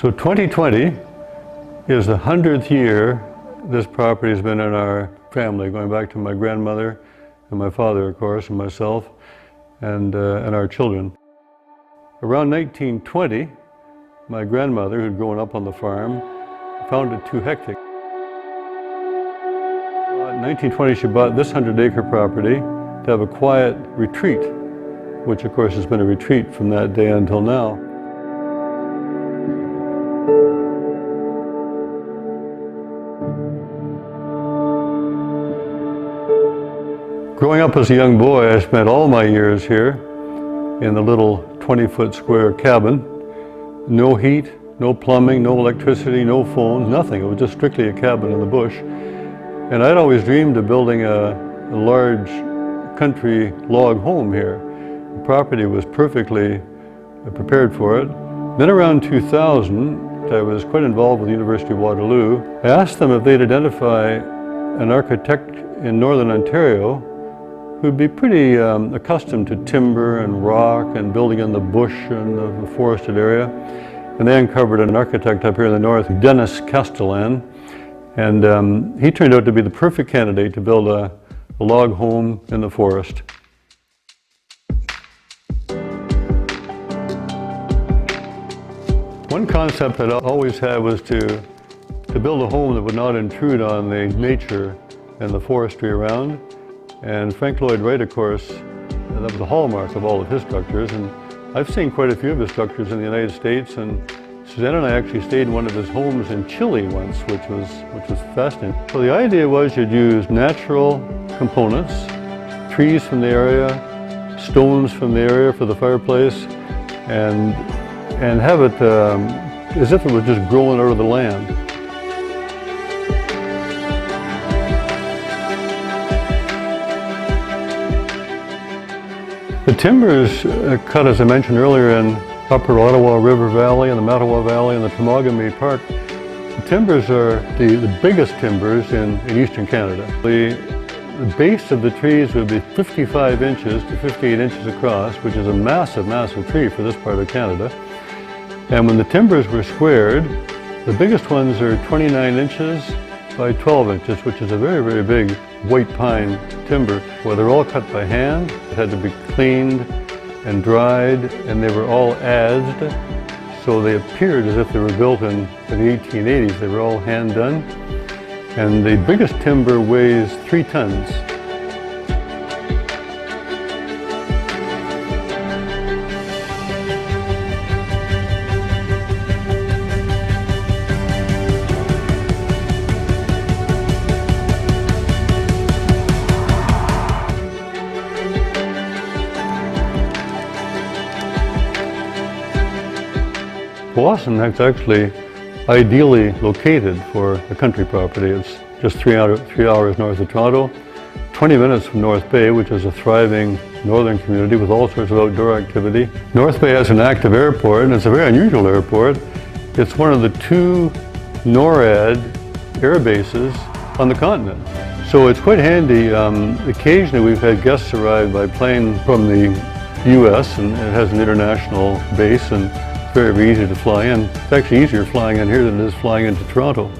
So 2020 is the 100th year this property has been in our family, going back to my grandmother and my father, of course, and myself, and our children. Around 1920, my grandmother, who'd grown up on the farm, found it too hectic. In 1920, she bought this 100-acre property to have a quiet retreat, which of course has been a retreat from that day until now. Growing up as a young boy, I spent all my years here in the little 20-foot square cabin. No heat, no plumbing, no electricity, no phone, nothing. It was just strictly a cabin in the bush. And I'd always dreamed of building a large country log home here. The property was perfectly prepared for it. Then around 2000, I was quite involved with the University of Waterloo. I asked them if they'd identify an architect in Northern Ontario who'd be pretty accustomed to timber and rock and building in the bush and the forested area. And they uncovered an architect up here in the north, Dennis Castellan. And he turned out to be the perfect candidate to build a log home in the forest. One concept that I always had was to build a home that would not intrude on the nature and the forestry around. And Frank Llyod Wright, of course, that was the hallmark of all of his structures. And I've seen quite a few of his structures in the United States. And Suzanne and I actually stayed in one of his homes in Chile once, which was fascinating. So the idea was you'd use natural components, trees from the area, stones from the area for the fireplace, and have it as if it was just growing out of the land. The timber is cut, as I mentioned earlier, in Upper Ottawa River Valley and the Mattawa Valley and the Temagami Park. The timbers are the biggest timbers in eastern Canada. The base of the trees would be 55 inches to 58 inches across, which is a massive, massive tree for this part of Canada. And when the timbers were squared, the biggest ones are 29 inches by 12 inches, which is a very, very big white pine timber. Well, they're all cut by hand. It had to be cleaned and dried, and they were all adzed, so they appeared as if they were built in the 1880s. They were all hand done, and the biggest timber weighs 3 tons. Powassan is actually ideally located for a country property. It's just 3 hours north of Toronto, 20 minutes from North Bay, which is a thriving northern community with all sorts of outdoor activity. North Bay has an active airport, and it's a very unusual airport. It's one of the 2 NORAD air bases on the continent. So it's quite handy. Occasionally we've had guests arrive by plane from the US, and it has an international base, and very, very easy to fly in. It's actually easier flying in here than it is flying into Toronto.